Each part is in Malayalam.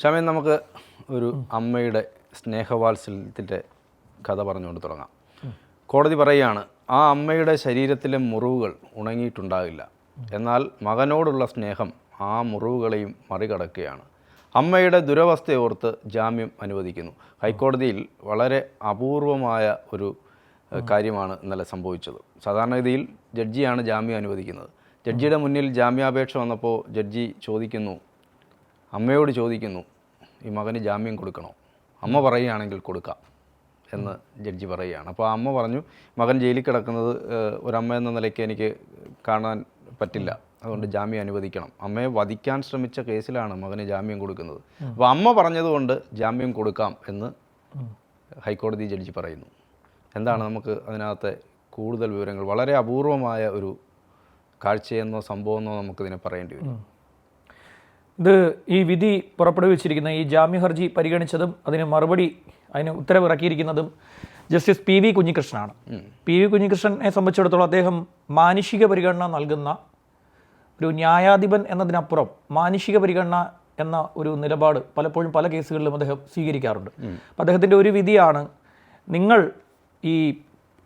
ഷമീൻ, നമുക്ക് ഒരു അമ്മയുടെ സ്നേഹവാത്സല്യത്തിൻ്റെ കഥ പറഞ്ഞുകൊണ്ട് തുടങ്ങാം. കോടതി പറയുകയാണ്, ആ അമ്മയുടെ ശരീരത്തിലെ മുറിവുകൾ ഉണങ്ങിയിട്ടുണ്ടാകില്ല, എന്നാൽ മകനോടുള്ള സ്നേഹം ആ മുറിവുകളെയും മറികടക്കുകയാണ്. അമ്മയുടെ ദുരവസ്ഥയോർത്ത് ജാമ്യം അനുവദിക്കുന്നു. ഹൈക്കോടതിയിൽ വളരെ അപൂർവമായ ഒരു കാര്യമാണ് ഇന്നലെ സംഭവിച്ചത്. സാധാരണഗതിയിൽ ജഡ്ജിയാണ് ജാമ്യം അനുവദിക്കുന്നത്. ജഡ്ജിയുടെ മുന്നിൽ ജാമ്യാപേക്ഷ വന്നപ്പോൾ ജഡ്ജി അമ്മയോട് ചോദിക്കുന്നു, ഈ മകന് ജാമ്യം കൊടുക്കണോ? അമ്മ പറയുകയാണെങ്കിൽ കൊടുക്കാം എന്ന് ജഡ്ജി പറയുകയാണ്. അപ്പോൾ അമ്മ പറഞ്ഞു, മകൻ ജയിലിൽ കിടക്കുന്നത് ഒരമ്മ എന്ന നിലയ്ക്ക് എനിക്ക് കാണാൻ പറ്റില്ല, അതുകൊണ്ട് ജാമ്യം അനുവദിക്കണം. അമ്മയെ വധിക്കാൻ ശ്രമിച്ച കേസിലാണ് മകന് ജാമ്യം കൊടുക്കുന്നത്. അപ്പോൾ അമ്മ പറഞ്ഞതുകൊണ്ട് ജാമ്യം കൊടുക്കാം എന്ന് ഹൈക്കോടതി ജഡ്ജി പറയുന്നു. എന്താണ് നമുക്ക് അതിനകത്തെ കൂടുതൽ വിവരങ്ങൾ? വളരെ അപൂർവമായ ഒരു കാഴ്ചയെന്നോ സംഭവമെന്നോ നമുക്കിതിനെ പറയേണ്ടി വരും. ഇത് ഈ വിധി പുറപ്പെടുവിച്ചിരിക്കുന്ന ഈ ജാമ്യ ഹർജി പരിഗണിച്ചതും അതിന് ഉത്തരവിറക്കിയിരിക്കുന്നതും ജസ്റ്റിസ് പി വി കുഞ്ഞികൃഷ്ണനാണ്. പി വി കുഞ്ഞികൃഷ്ണനെ സംബന്ധിച്ചിടത്തോളം അദ്ദേഹം മാനുഷിക പരിഗണന നൽകുന്ന ഒരു ന്യായാധിപൻ എന്നതിനപ്പുറം മാനുഷിക പരിഗണന എന്ന ഒരു നിലപാട് പലപ്പോഴും പല കേസുകളിലും അദ്ദേഹം സ്വീകരിക്കാറുണ്ട്. അപ്പം അദ്ദേഹത്തിൻ്റെ ഒരു വിധിയാണ്, നിങ്ങൾ ഈ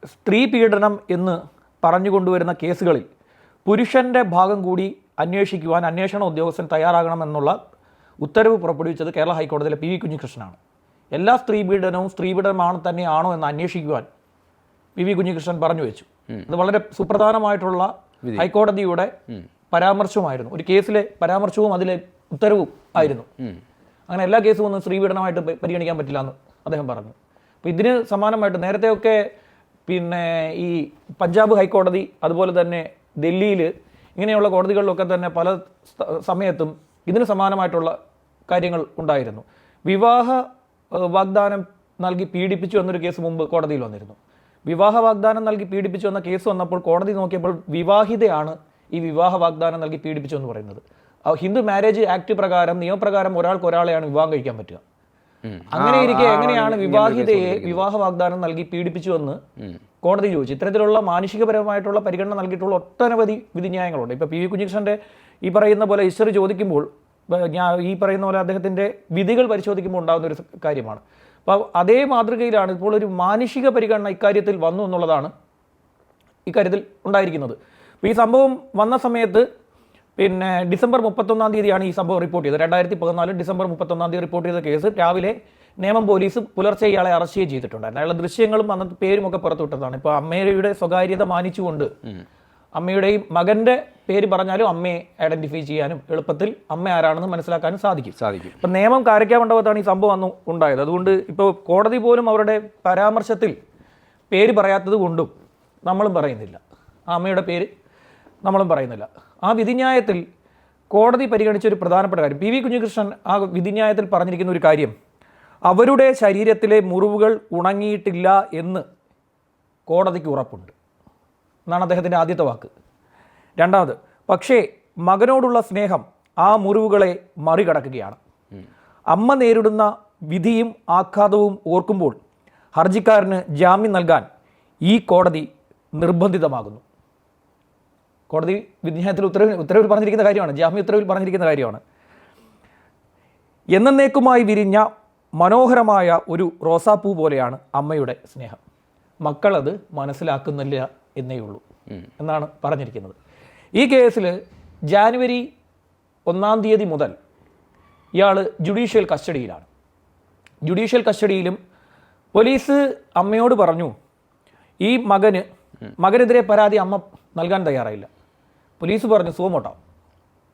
സ്ത്രീ പീഡനം എന്ന് പറഞ്ഞുകൊണ്ടുവരുന്ന കേസുകളിൽ പുരുഷൻ്റെ ഭാഗം കൂടി അന്വേഷിക്കുവാൻ അന്വേഷണ ഉദ്യോഗസ്ഥൻ തയ്യാറാകണമെന്നുള്ള ഉത്തരവ് പുറപ്പെടുവിച്ചത് കേരള ഹൈക്കോടതിയിലെ പി വി കുഞ്ഞികൃഷ്ണനാണ്. എല്ലാ സ്ത്രീ പീഡനമാണ് തന്നെയാണോ എന്ന് അന്വേഷിക്കുവാൻ പി വി കുഞ്ഞികൃഷ്ണൻ പറഞ്ഞു വെച്ചു. അത് വളരെ സുപ്രധാനമായിട്ടുള്ള ഹൈക്കോടതിയുടെ പരാമർശവുമായിരുന്നു. ഒരു കേസിലെ പരാമർശവും അതിലെ ഉത്തരവും ആയിരുന്നു. അങ്ങനെ എല്ലാ കേസും ഒന്നും സ്ത്രീ പീഡനമായിട്ട് പരിഗണിക്കാൻ പറ്റില്ല എന്ന് അദ്ദേഹം പറഞ്ഞു. അപ്പോൾ ഇതിന് സമാനമായിട്ട് നേരത്തെയൊക്കെ ഈ പഞ്ചാബ് ഹൈക്കോടതി, അതുപോലെ തന്നെ ഡൽഹിയിൽ ഇങ്ങനെയുള്ള കോടതികളിലൊക്കെ തന്നെ പല സമയത്തും ഇതിന് സമാനമായിട്ടുള്ള കാര്യങ്ങൾ ഉണ്ടായിരുന്നു. വിവാഹ വാഗ്ദാനം നൽകി പീഡിപ്പിച്ചു എന്നൊരു കേസ് മുമ്പ് കോടതിയിൽ വന്നിരുന്നു. വിവാഹ വാഗ്ദാനം നൽകി പീഡിപ്പിച്ചു എന്ന കേസ് വന്നപ്പോൾ കോടതി നോക്കിയപ്പോൾ വിവാഹിതയാണ് ഈ വിവാഹ വാഗ്ദാനം നൽകി പീഡിപ്പിച്ചു എന്ന് പറയുന്നത്. ഹിന്ദു മാരേജ് ആക്ട് പ്രകാരം, നിയമപ്രകാരം ഒരാൾക്ക് ഒരാളെയാണ് വിവാഹം കഴിക്കാൻ പറ്റുക. അങ്ങനെ ഇരിക്കെ എങ്ങനെയാണ് വിവാഹിതയെ വിവാഹ വാഗ്ദാനം നൽകി പീഡിപ്പിച്ചു എന്ന് കോടതി ചോദിച്ചു. ഇത്തരത്തിലുള്ള മാനുഷികപരമായിട്ടുള്ള പരിഗണന നൽകിയിട്ടുള്ള ഒട്ടനവധി വിധിന്യായങ്ങളുണ്ട്. ഇപ്പോൾ പി വി കുഞ്ഞികൃഷ്ണൻ്റെ ഈ പറയുന്ന പോലെ ഹിസ്റ്ററി ചോദിക്കുമ്പോൾ, ഈ പറയുന്ന പോലെ അദ്ദേഹത്തിൻ്റെ വിധികൾ പരിശോധിക്കുമ്പോൾ ഉണ്ടാകുന്ന ഒരു കാര്യമാണ്. അപ്പോൾ അതേ മാതൃകയിലാണ് ഇപ്പോൾ ഒരു മാനുഷിക പരിഗണന ഇക്കാര്യത്തിൽ വന്നു എന്നുള്ളതാണ് ഇക്കാര്യത്തിൽ ഉണ്ടായിരിക്കുന്നത്. അപ്പോൾ ഈ സംഭവം വന്ന സമയത്ത് ഡിസംബർ 31 ഈ സംഭവം റിപ്പോർട്ട് ചെയ്തത്. 2014 ഡിസംബർ 31 റിപ്പോർട്ട് ചെയ്ത കേസ് രാവിലെ നേമം പോലീസ് പുലർച്ചെ ഇയാളെ അറസ്റ്റ് ചെയ്തിട്ടുണ്ടായിരുന്നു. അയാളുടെ ദൃശ്യങ്ങളും അന്നത്തെ പേരും ഒക്കെ പുറത്തുവിട്ടതാണ്. ഇപ്പോൾ അമ്മയുടെ സ്വകാര്യത മാനിച്ചുകൊണ്ട് അമ്മയുടെയും മകൻ്റെ പേര് പറഞ്ഞാലും അമ്മയെ ഐഡന്റിഫൈ ചെയ്യാനും എളുപ്പത്തിൽ അമ്മ ആരാണെന്ന് മനസ്സിലാക്കാനും സാധിക്കും. ഇപ്പം നേമം കാരക്കാമണ്ഡപത്താണ് ഈ സംഭവം ഉണ്ടായത്. അതുകൊണ്ട് ഇപ്പോൾ കോടതി പോലും അവരുടെ പരാമർശത്തിൽ പേര് പറയാത്തത് കൊണ്ടും നമ്മളും പറയുന്നില്ല, ആ അമ്മയുടെ പേര് നമ്മളും പറയുന്നില്ല. ആ വിധിന്യായത്തിൽ കോടതി പരിഗണിച്ച ഒരു പ്രധാനപ്പെട്ട കാര്യം, പി വി കുഞ്ഞികൃഷ്ണൻ ആ വിധിന്യായത്തിൽ പറഞ്ഞിരിക്കുന്ന ഒരു കാര്യം, അവരുടെ ശരീരത്തിലെ മുറിവുകൾ ഉണങ്ങിയിട്ടില്ല എന്ന് കോടതിക്ക് ഉറപ്പുണ്ട് എന്നാണ് അദ്ദേഹത്തിൻ്റെ ആദ്യത്തെ വാക്ക്. രണ്ടാമത്, പക്ഷേ മകനോടുള്ള സ്നേഹം ആ മുറിവുകളെ മറികടക്കുകയാണ്. അമ്മ നേരിടുന്ന വിധിയും ആഘാതവും ഓർക്കുമ്പോൾ ഹർജിക്കാരന് ജാമ്യം നൽകാൻ ഈ കോടതി നിർബന്ധിതമാകുന്നു. കോടതി വിധിന്യായത്തിൽ ഉത്തരവിൽ പറഞ്ഞിരിക്കുന്ന കാര്യമാണ്, ജാമ്യ ഉത്തരവിൽ പറഞ്ഞിരിക്കുന്ന കാര്യമാണ്. എന്നേക്കുമായി വിരിഞ്ഞ മനോഹരമായ ഒരു റോസാപ്പൂ പോലെയാണ് അമ്മയുടെ സ്നേഹം. മക്കളത് മനസ്സിലാക്കുന്നില്ല എന്നേ ഉള്ളൂ എന്നാണ് പറഞ്ഞിരിക്കുന്നത്. ഈ കേസിൽ ജാനുവരി 1 മുതൽ ഇയാൾ ജുഡീഷ്യൽ കസ്റ്റഡിയിലാണ്. ജുഡീഷ്യൽ കസ്റ്റഡിയിലും പോലീസ് അമ്മയോട് പറഞ്ഞു, ഈ മകനെതിരെ പരാതി അമ്മ നൽകാൻ തയ്യാറായില്ല. പോലീസ് പറഞ്ഞു സുമോട്ടോ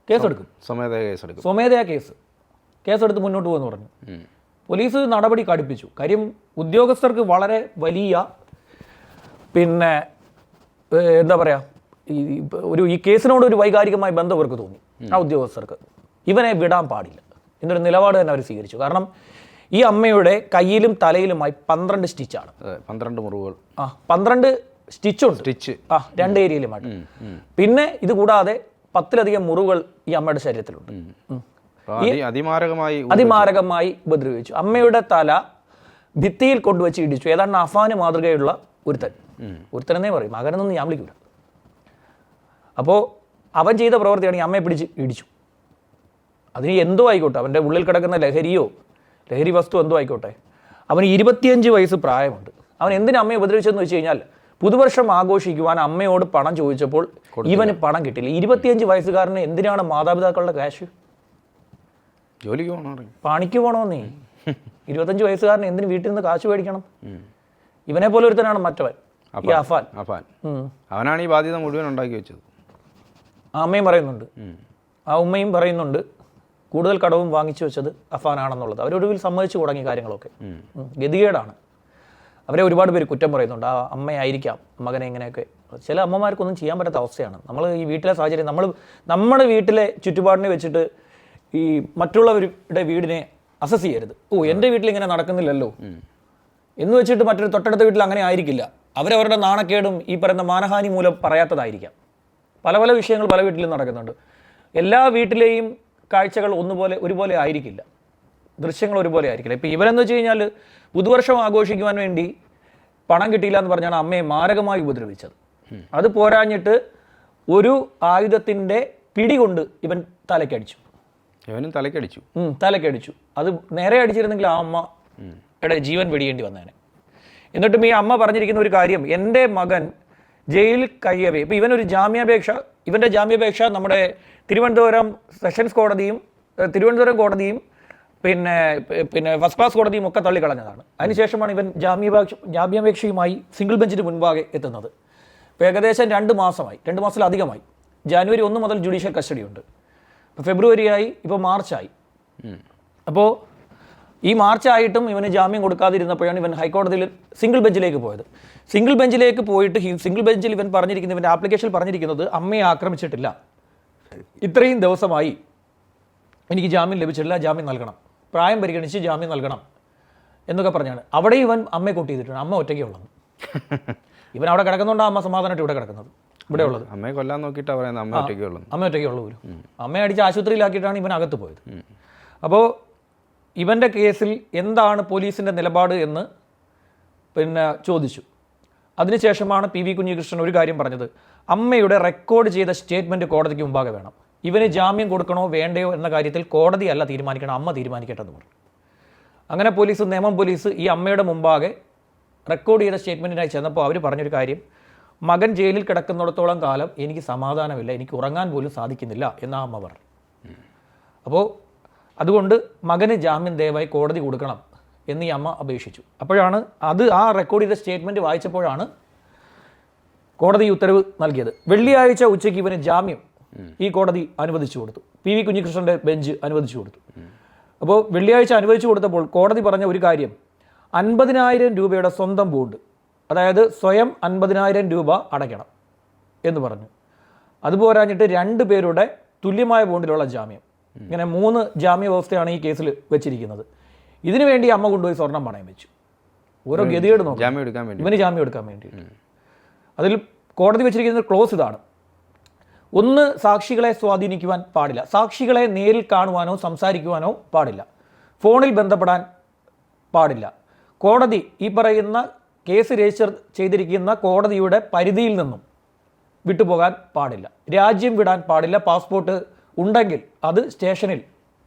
കേസെടുക്കും, സ്വമേധയാ കേസെടുത്ത് മുന്നോട്ട് പോകുമെന്ന് പറഞ്ഞു. പോലീസ് നടപടി കടുപ്പിച്ചു. കാര്യം ഉദ്യോഗസ്ഥർക്ക് വളരെ വലിയ എന്താ പറയുക, ഈ കേസിനോട് ഒരു വൈകാരികമായ ബന്ധം അവർക്ക് തോന്നി. ആ ഉദ്യോഗസ്ഥർക്ക് ഇവനെ വിടാൻ പാടില്ല എന്നൊരു നിലപാട് തന്നെ അവർ സ്വീകരിച്ചു. കാരണം ഈ അമ്മയുടെ കയ്യിലും തലയിലുമായി 12 സ്റ്റിച്ചാണ്, 12 മുറിവുകൾ, 12 സ്റ്റിച്ചുണ്ട്, 2 ഏരിയയിലുമായിട്ട്. പിന്നെ ഇത് കൂടാതെ 10ലധികം മുറിവുകൾ ഈ അമ്മയുടെ ശരീരത്തിലുണ്ട്. അതിമാരകമായി ഉപദ്രവിച്ചു. അമ്മയുടെ തല ഭിത്തിയിൽ കൊണ്ടുവച്ച് ഇടിച്ചു. ഏതാണ്ട് അഫാന് മാതൃകയുള്ള ഒരുത്തനെന്നേ പറയും, മകനെന്നൊന്നും ഞാൻ വിളിക്കൂല. അപ്പോൾ അവൻ ചെയ്ത പ്രവൃത്തിയാണ് ഈ അമ്മയെ പിടിച്ച് ഇടിച്ചു. അതിന് എന്തോ ആയിക്കോട്ടെ, അവൻ്റെ ഉള്ളിൽ കിടക്കുന്ന ലഹരി വസ്തു എന്തോ ആയിക്കോട്ടെ, അവന് 25 വയസ്സ് പ്രായമുണ്ട്. അവൻ എന്തിനാ അമ്മയെ ഉപദ്രവിച്ചതെന്ന് വെച്ച് കഴിഞ്ഞാൽ പുതുവർഷം ആഘോഷിക്കുവാൻ അമ്മയോട് പണം ചോദിച്ചപ്പോൾ ഇവന് പണം കിട്ടില്ല. 25 വയസ്സുകാരന് എന്തിനാണ് മാതാപിതാക്കളുടെ കാശ്? ജോലിക്ക് പോകണോ, പണിക്ക് പോകണമെന്നേ. 25 വയസ്സുകാരന് എന്തിന് വീട്ടിൽ നിന്ന് കാശ് മേടിക്കണം? ഇവനെ പോലെ ഒരുത്തനാണ് മറ്റവൻ, ഈ അഫാൻ. അവനാണ് ഈ ബാധ്യത മുഴുവൻ ഉണ്ടാക്കി വെച്ചത്. ആ അമ്മയും പറയുന്നുണ്ട്, ആ ഉമ്മയും പറയുന്നുണ്ട് കൂടുതൽ കടവും വാങ്ങിച്ചു വെച്ചത് അഫാനാണെന്നുള്ളത്. അവരൊടുവിൽ സമ്മതിച്ചു തുടങ്ങിയ കാര്യങ്ങളൊക്കെ. ഗതികേടാണ്. അവരെ ഒരുപാട് പേര് കുറ്റം പറയുന്നുണ്ട്. ആ അമ്മയായിരിക്കാം മകനെ ഇങ്ങനെയൊക്കെ. ചില അമ്മമാർക്കൊന്നും ചെയ്യാൻ പറ്റാത്ത അവസ്ഥയാണ്. നമ്മൾ ഈ വീട്ടിലെ സാഹചര്യം, നമ്മുടെ വീട്ടിലെ ചുറ്റുപാടിനെ വെച്ചിട്ട് ഈ മറ്റുള്ളവരുടെ വീടിനെ അസസ് ചെയ്യരുത്. എൻ്റെ വീട്ടിൽ ഇങ്ങനെ നടക്കുന്നില്ലല്ലോ എന്ന് വെച്ചിട്ട് മറ്റൊരു തൊട്ടടുത്ത വീട്ടിൽ അങ്ങനെ ആയിരിക്കില്ല. അവരവരുടെ നാണക്കേടും ഈ പറയുന്ന മാനഹാനി മൂലം പറയാത്തതായിരിക്കാം. പല പല വിഷയങ്ങൾ പല വീട്ടിലും നടക്കുന്നുണ്ട്. എല്ലാ വീട്ടിലെയും കാഴ്ചകൾ ഒരുപോലെ ആയിരിക്കില്ല, ദൃശ്യങ്ങൾ ഒരുപോലെ ആയിരിക്കില്ല. ഇപ്പോൾ ഇവരെന്ന് വെച്ച് കഴിഞ്ഞാൽ പുതുവർഷം ആഘോഷിക്കുവാൻ വേണ്ടി പണം കിട്ടിയില്ല എന്ന് പറഞ്ഞാണ് അമ്മയെ മാരകമായി ഉപദ്രവിച്ചത്. അത് പോരാഞ്ഞിട്ട് ഒരു ആയുധത്തിൻ്റെ പിടികൊണ്ട് ഇവൻ തലക്കടിച്ചു. തലക്കടിച്ചു. അത് നേരെ അടിച്ചിരുന്നെങ്കിൽ ആ അമ്മയുടെ ജീവൻ വെടിയേണ്ടി വന്നേനെ. എന്നിട്ടും ഈ അമ്മ പറഞ്ഞിരിക്കുന്ന ഒരു കാര്യം, എൻ്റെ മകൻ ജയിലിൽ കഴിയവേ, ഇപ്പോൾ ഇവൻ്റെ ജാമ്യാപേക്ഷ നമ്മുടെ തിരുവനന്തപുരം സെഷൻസ് കോടതിയും തിരുവനന്തപുരം കോടതിയും പിന്നെ ഫസ്റ്റ് ക്ലാസ് കോടതിയും ഒക്കെ തള്ളിക്കളഞ്ഞതാണ്. അതിനുശേഷമാണ് ഇവൻ ജാമ്യാപേക്ഷയുമായി സിംഗിൾ ബെഞ്ചിന് മുൻപാകെ എത്തുന്നത്. ഇപ്പോൾ ഏകദേശം 2 മാസത്തിലധികമായി. ജനുവരി 1 മുതൽ ജുഡീഷ്യൽ കസ്റ്റഡി ഉണ്ട്. ഇപ്പോൾ ഫെബ്രുവരിയായി, ഇപ്പോൾ മാർച്ചായി. അപ്പോൾ ഈ മാർച്ചായിട്ടും ഇവന് ജാമ്യം കൊടുക്കാതിരുന്നപ്പോഴാണ് ഇവൻ ഹൈക്കോടതിയിൽ സിംഗിൾ ബെഞ്ചിലേക്ക് പോയത്. സിംഗിൾ ബെഞ്ചിലേക്ക് പോയിട്ട് സിംഗിൾ ബെഞ്ചിൽ ഇവൻ ഇവൻ്റെ ആപ്ലിക്കേഷനിൽ പറഞ്ഞിരിക്കുന്നത് അമ്മയെ ആക്രമിച്ചിട്ടില്ല, ഇത്രയും ദിവസമായി എനിക്ക് ജാമ്യം ലഭിച്ചിട്ടില്ല, ജാമ്യം നൽകണം, പ്രായം പരിഗണിച്ച് ജാമ്യം നൽകണം എന്നൊക്കെ പറഞ്ഞാണ്. അവിടെ ഇവൻ അമ്മയെ കൊട്ട് ചെയ്തിട്ടുണ്ട്. അമ്മ ഒറ്റയ്ക്കുള്ളത്. ഇവൻ അവിടെ കിടക്കുന്നുണ്ട്, അമ്മ സമാധാനമായിട്ട് ഇവിടെ കിടക്കുന്നത്, ഇവിടെ ഉള്ളത്. അമ്മയെ കൊല്ലാൻ നോക്കിയിട്ട് അമ്മ ഒറ്റയ്ക്കുള്ളൂ. അമ്മയെ അടിച്ച് ആശുപത്രിയിലാക്കിയിട്ടാണ് ഇവൻ അകത്ത് പോയത്. അപ്പോൾ ഇവൻ്റെ കേസിൽ എന്താണ് പോലീസിൻ്റെ നിലപാട് എന്ന് ചോദിച്ചു. അതിനുശേഷമാണ് PV കുഞ്ഞികൃഷ്ണൻ ഒരു കാര്യം പറഞ്ഞത്. അമ്മയുടെ റെക്കോർഡ് ചെയ്ത സ്റ്റേറ്റ്മെൻറ്റ് കോടതിക്ക് മുമ്പാകെ വേണം. ഇവന് ജാമ്യം കൊടുക്കണോ വേണ്ടയോ എന്ന കാര്യത്തിൽ കോടതിയല്ല തീരുമാനിക്കണം, അമ്മ തീരുമാനിക്കട്ടെ എന്ന് പറഞ്ഞു. അങ്ങനെ പോലീസ് ഈ അമ്മയുടെ മുമ്പാകെ റെക്കോർഡ് ചെയ്ത സ്റ്റേറ്റ്മെൻറ്റിനായി ചെന്നപ്പോൾ അവർ പറഞ്ഞൊരു കാര്യം, മകൻ ജയിലിൽ കിടക്കുന്നിടത്തോളം കാലം എനിക്ക് സമാധാനമില്ല, എനിക്ക് ഉറങ്ങാൻ പോലും സാധിക്കുന്നില്ല എന്ന് അമ്മ പറഞ്ഞു. അപ്പോൾ അതുകൊണ്ട് മകന് ജാമ്യം ദയവായി കോടതി കൊടുക്കണം എന്ന് ഈ അമ്മ അപേക്ഷിച്ചു. അപ്പോഴാണ് ആ റെക്കോർഡ് ചെയ്ത സ്റ്റേറ്റ്മെൻറ്റ് വായിച്ചപ്പോഴാണ് കോടതി ഉത്തരവ് നൽകിയത്. വെള്ളിയാഴ്ച ഉച്ചയ്ക്ക് ഇവന് ജാമ്യം ഈ കോടതി അനുവദിച്ചു കൊടുത്തു. PV കുഞ്ഞികൃഷ്ണൻ്റെ ബെഞ്ച് അനുവദിച്ചു കൊടുത്തു. അപ്പോൾ വെള്ളിയാഴ്ച അനുവദിച്ചു കൊടുത്തപ്പോൾ കോടതി പറഞ്ഞ ഒരു കാര്യം, 50,000 രൂപയുടെ സ്വന്തം ബോണ്ട്, അതായത് സ്വയം 50,000 രൂപ അടയ്ക്കണം എന്ന് പറഞ്ഞു. അതുപോരാഞ്ഞിട്ട് 2 പേരുടെ തുല്യമായ ബോണ്ടിലുള്ള ജാമ്യം. ഇങ്ങനെ 3 ജാമ്യ വ്യവസ്ഥയാണ് ഈ കേസിൽ വെച്ചിരിക്കുന്നത്. ഇതിനു വേണ്ടി അമ്മ കൊണ്ടുപോയി സ്വർണം പണയം വെച്ചു. ഓരോ ഗതികേട് നോക്കും ഇവന് ജാമ്യം എടുക്കാൻ വേണ്ടി. അതിൽ കോടതി വെച്ചിരിക്കുന്ന ക്ലോസ് ഇതാണ്: 1, സാക്ഷികളെ സ്വാധീനിക്കുവാൻ പാടില്ല, സാക്ഷികളെ നേരിൽ കാണുവാനോ സംസാരിക്കുവാനോ പാടില്ല, ഫോണിൽ ബന്ധപ്പെടാൻ പാടില്ല, കോടതി ഈ പറയുന്ന കേസ് രജിസ്റ്റർ ചെയ്തിരിക്കുന്ന കോടതിയുടെ പരിധിയിൽ നിന്നും വിട്ടുപോകാൻ പാടില്ല, രാജ്യം വിടാൻ പാടില്ല, പാസ്പോർട്ട് ഉണ്ടെങ്കിൽ അത്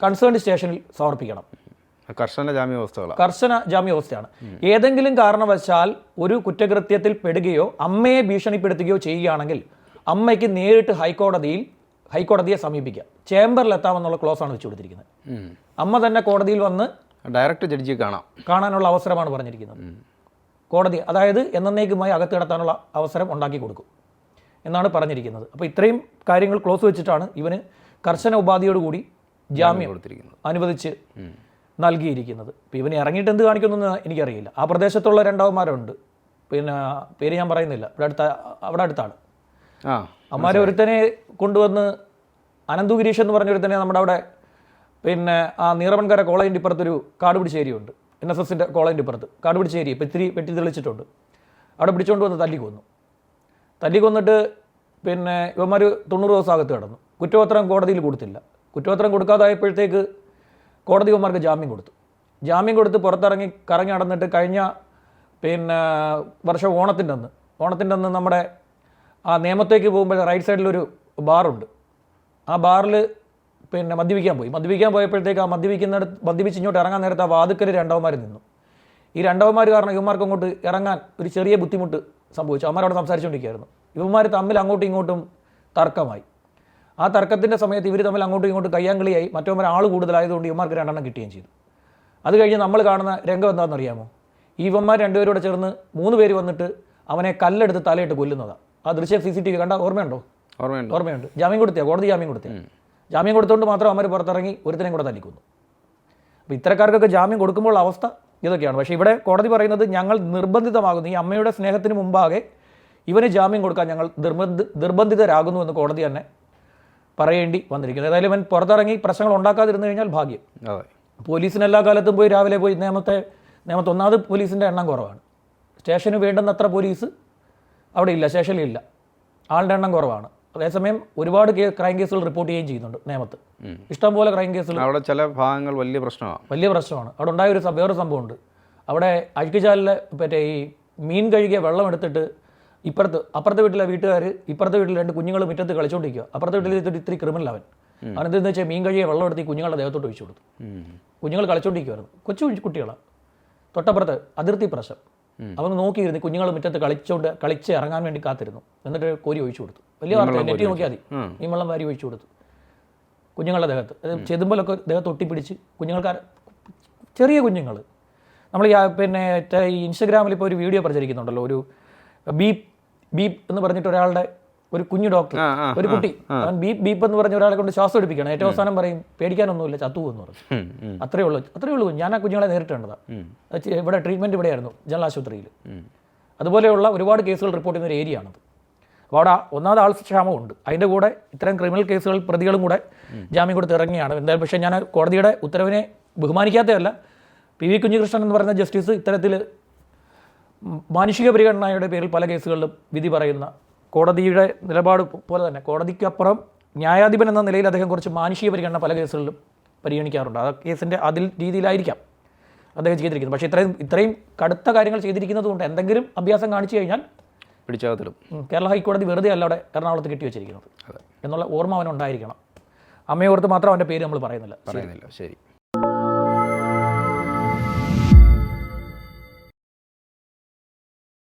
കൺസേൺഡ് സ്റ്റേഷനിൽ സമർപ്പിക്കണം. കർശന ജാമ്യവ്യവസ്ഥയാണ്. ഏതെങ്കിലും കാരണവശാൽ ഒരു കുറ്റകൃത്യത്തിൽ പെടുകയോ അമ്മയെ ഭീഷണിപ്പെടുത്തുകയോ ചെയ്യുകയാണെങ്കിൽ അമ്മയ്ക്ക് നേരിട്ട് ഹൈക്കോടതിയെ സമീപിക്കാം, ചേംബറിലെത്താമെന്നുള്ള ക്ലോസാണ് വെച്ചു കൊടുത്തിരിക്കുന്നത്. അമ്മ തന്നെ കോടതിയിൽ വന്ന് ഡയറക്റ്റ് ജഡ്ജിയെ കാണാനുള്ള അവസരമാണ് പറഞ്ഞിരിക്കുന്നത്. കോടതി അതായത് എന്നേക്കുമായി അകത്ത് കിടത്താനുള്ള അവസരം ഉണ്ടാക്കി കൊടുക്കും എന്നാണ് പറഞ്ഞിരിക്കുന്നത്. അപ്പോൾ ഇത്രയും കാര്യങ്ങൾ ക്ലോസ് വെച്ചിട്ടാണ് ഇവന് കർശന ഉപാധിയോടുകൂടി ജാമ്യം അനുവദിച്ച് നൽകിയിരിക്കുന്നത്. ഇപ്പോൾ ഇവന് ഇറങ്ങിയിട്ട് എന്ത് കാണിക്കുമെന്ന് എനിക്കറിയില്ല. ആ പ്രദേശത്തുള്ള 2 അവന്മാരുണ്ട്, പേര് ഞാൻ പറയുന്നില്ല, അവിടെ അടുത്താണ്. അമ്മാരെ ഒരുത്തനെ കൊണ്ടുവന്ന് അനന്തു ഗിരീഷ് എന്ന് പറഞ്ഞൊരുത്തനെ നമ്മുടെ അവിടെ ആ നീറവൻകര കോളേജിൻ്റെ ഇപ്പുറത്തൊരു കാടുപിടിച്ചേരിയുണ്ട്, NSSൻ്റെ കോളേജിൻ്റെ ഇപ്പുറത്ത് കാടുപിടിച്ചേരി ഇപ്പം ഇത്തിരി വെട്ടി തെളിച്ചിട്ടുണ്ട്. അവിടെ പിടിച്ചുകൊണ്ട് വന്ന് തല്ലിക്കൊന്നിട്ട് ഇവന്മാർ 90 ദിവസം അകത്ത് കിടന്നു. കുറ്റപത്രം കോടതിയിൽ കൊടുത്തില്ല. കുറ്റപത്രം കൊടുക്കാതായപ്പോഴത്തേക്ക് കോടതി ഇവന്മാർക്ക് ജാമ്യം കൊടുത്ത് പുറത്തിറങ്ങി കറങ്ങി നടന്നിട്ട് കഴിഞ്ഞ വർഷം ഓണത്തിൻ്റെ അന്ന് നമ്മുടെ ആ നേമത്തേക്ക് പോകുമ്പോൾ റൈറ്റ് സൈഡിലൊരു ബാറുണ്ട്. ആ ബാറിൽ പിന്നെ മദ്യപിക്കാൻ പോയപ്പോഴത്തേക്ക് ആ മദ്യപിച്ച് ഇങ്ങോട്ട് ഇറങ്ങാൻ നേരത്തെ ആ വാതുക്കൽ രണ്ടവന്മാർ നിന്നു. ഈ രണ്ടവന്മാർ കാരണം ഇവന്മാർക്ക് അങ്ങോട്ട് ഇറങ്ങാൻ ഒരു ചെറിയ ബുദ്ധിമുട്ട് സംഭവിച്ചു. അവന്മാരവിടെ സംസാരിച്ചുകൊണ്ടിരിക്കുകയായിരുന്നു. ഇവന്മാർ തമ്മിൽ അങ്ങോട്ടും ഇങ്ങോട്ടും തർക്കമായി. ആ തർക്കത്തിൻ്റെ സമയത്ത് ഇവർ തമ്മിൽ അങ്ങോട്ടും ഇങ്ങോട്ടും കയ്യാങ്കളിയായി. മറ്റവന്മാർ ആൾ കൂടുതലായതുകൊണ്ട് ഇവന്മാർക്ക് 2 എണ്ണം കിട്ടുകയും ചെയ്തു. അത് കഴിഞ്ഞ് നമ്മൾ കാണുന്ന രംഗം എന്താണെന്ന് അറിയാമോ? ഇവന്മാർ 2 പേരോട് ചേർന്ന് 3 പേര് വന്നിട്ട് അവനെ കല്ലെടുത്ത് തലയിട്ട് കൊല്ലുന്നതാണ്. ആ ദൃശ്യം CCTV കണ്ട ഓർമ്മയുണ്ടോ? ഓർമ്മയുണ്ട്. ജാമ്യം കൊടുത്തിയാ? കോടതി ജാമ്യം കൊടുത്തിയാ? ജാമ്യം കൊടുത്തുകൊണ്ട് മാത്രം അവന്മാർ പുറത്തിറങ്ങി ഒരുത്തനെയും കൂടെ തല്ലിക്കുന്നു. അപ്പോൾ ഇത്തരക്കാർക്കൊക്കെ ജാമ്യം കൊടുക്കുമ്പോൾ അവസ്ഥ ഇതൊക്കെയാണ്. പക്ഷേ ഇവിടെ കോടതി പറയുന്നത് ഞങ്ങൾ നിർബന്ധിതമാകുന്നു, ഈ അമ്മയുടെ സ്നേഹത്തിന് മുമ്പാകെ ഇവന് ജാമ്യം കൊടുക്കാൻ ഞങ്ങൾ നിർബന്ധിതരാകുന്നു എന്ന് കോടതി തന്നെ പറയേണ്ടി വന്നിരിക്കുന്നത്. ഏതായാലും ഇവൻ പുറത്തിറങ്ങി പ്രശ്നങ്ങൾ ഉണ്ടാക്കാതിരുന്നു കഴിഞ്ഞാൽ ഭാഗ്യം. പോലീസിന് എല്ലാ കാലത്തും പോയി രാവിലെ പോയി നേമത്ത് ഒന്നാമത് പോലീസിൻ്റെ എണ്ണം കുറവാണ്. സ്റ്റേഷന് വേണ്ടുന്നത്ര പോലീസ് അവിടെ ഇല്ല, സ്റ്റേഷനിലില്ല, ആളുടെ എണ്ണം കുറവാണ്. അതേസമയം ഒരുപാട് ക്രൈം കേസുകൾ റിപ്പോർട്ട് ചെയ്യുകയും ചെയ്യുന്നുണ്ട് നേമത്ത്. ഇഷ്ടംപോലെ ക്രൈം കേസുകൾ. അവിടെ ചില ഭാഗങ്ങൾ വലിയ പ്രശ്നമാണ്. അവിടെ ഉണ്ടായ വേറൊരു സംഭവമുണ്ട്. അവിടെ അഴുക്കുചാലിലെ ഈ മീൻ കഴുകിയ വെള്ളം എടുത്തിട്ട് അപ്പുറത്തെ വീട്ടിലെ വീട്ടുകാർ ഇപ്പുറത്തെ വീട്ടിൽ 2 കുഞ്ഞുങ്ങൾ മുറ്റത്ത് കളിച്ചുകൊണ്ടിരിക്കുക. അപ്പുറത്തെ വീട്ടിൽ ഇത്തിരി ക്രിമിനൽ അവനെന്തെന്ന് വെച്ചാൽ മീൻ കഴുകിയ വെള്ളം എടുത്ത് ഈ കുഞ്ഞുങ്ങളുടെ ദേഹത്തോട്ട് ഒഴിച്ചു കൊടുത്തു. കുഞ്ഞുങ്ങൾ കളിച്ചുകൊണ്ടിരിക്കുമായിരുന്നു, കൊച്ചു കുട്ടികളാണ്. തൊട്ടപ്പുറത്ത് അതിർത്തി പ്രശ്നം. അവൻ നോക്കിയിരുന്നു കുഞ്ഞുങ്ങൾ മുറ്റത്ത് കളിച്ച് ഇറങ്ങാൻ വേണ്ടി കാത്തിരുന്നു. എന്നിട്ട് കോരി ഒഴിച്ചു കൊടുത്തു. വലിയ വാർത്ത, നെറ്റി നോക്കിയാൽ മതി. ഈ വെള്ളം വാരി ഒഴിച്ചു കൊടുത്തു കുഞ്ഞുങ്ങളുടെ ദേഹത്ത്. ചെതുമ്പലൊക്കെ ദേഹത്ത് ഒട്ടിപ്പിടിച്ച് കുഞ്ഞുങ്ങൾക്ക്, ചെറിയ കുഞ്ഞുങ്ങൾ. നമ്മൾ പിന്നെ ഈ ഇൻസ്റ്റഗ്രാമിൽ ഇപ്പോൾ ഒരു വീഡിയോ പ്രചരിക്കുന്നുണ്ടല്ലോ, ഒരു ബീപ്പ് എന്ന് പറഞ്ഞിട്ട് ഒരാളുടെ ഒരു കുഞ്ഞു ഡോക്ടർ, ഒരു കുട്ടി, അവൻ ബീപ്പ് എന്ന് പറഞ്ഞ ഒരാളെ കൊണ്ട് ശ്വാസം എടുപ്പിക്കണം. ഏറ്റവും അവസാനം പറയും പേടിക്കാനൊന്നുമില്ല, ചത്തു എന്ന് പറഞ്ഞു. അത്രേ ഉള്ളൂ. ഞാൻ ആ കുഞ്ഞുങ്ങളെ നേരിട്ട് കണ്ടതാണ്. ഇവിടെ ട്രീറ്റ്മെൻറ്റ് ഇവിടെയായിരുന്നു, ജനറൽ ആശുപത്രിയിൽ. അതുപോലെയുള്ള ഒരുപാട് കേസുകൾ റിപ്പോർട്ട് ചെയ്യുന്ന ഒരു ഏരിയ ആണത്. അപ്പോൾ അവിടെ ഒന്നാമത് ആൾ ക്ഷാമമുണ്ട്. അതിൻ്റെ കൂടെ ഇത്തരം ക്രിമിനൽ കേസുകൾ പ്രതികളും കൂടെ ജാമ്യം കൊടുത്ത് ഇറങ്ങിയാണ് എന്തായാലും. പക്ഷേ ഞാൻ കോടതിയുടെ ഉത്തരവിനെ ബഹുമാനിക്കാത്തതല്ല. PV കുഞ്ഞികൃഷ്ണൻ എന്ന് പറയുന്ന ജസ്റ്റിസ് ഇത്തരത്തിൽ മാനുഷിക പരിഗണനയുടെ പേരിൽ പല കേസുകളിലും വിധി പറയുന്ന കോടതിയുടെ നിലപാട് പോലെ തന്നെ കോടതിക്കപ്പുറം ന്യായാധിപൻ എന്ന നിലയിൽ അദ്ദേഹം കുറച്ച് മാനുഷിക പരിഗണന പല കേസുകളിലും പരിഗണിക്കാറുണ്ട്. ആ കേസിൻ്റെ രീതിയിലായിരിക്കാം അദ്ദേഹം ചെയ്തിരിക്കുന്നത്. പക്ഷേ ഇത്രയും കടുത്ത കാര്യങ്ങൾ ചെയ്തിരിക്കുന്നത് കൊണ്ട് എന്തെങ്കിലും അഭ്യാസം കാണിച്ചു കഴിഞ്ഞാൽ പിടിച്ചാകത്തിലും. കേരള ഹൈക്കോടതി വെറുതെ അല്ല അവിടെ എറണാകുളത്ത് കെട്ടിവെച്ചിരിക്കുന്നത് എന്നുള്ള ഓർമ്മ അവനുണ്ടായിരിക്കണം. അമ്മയോർത്ത് മാത്രം അവൻ്റെ പേര് നമ്മൾ പറയുന്നില്ല. ശരി.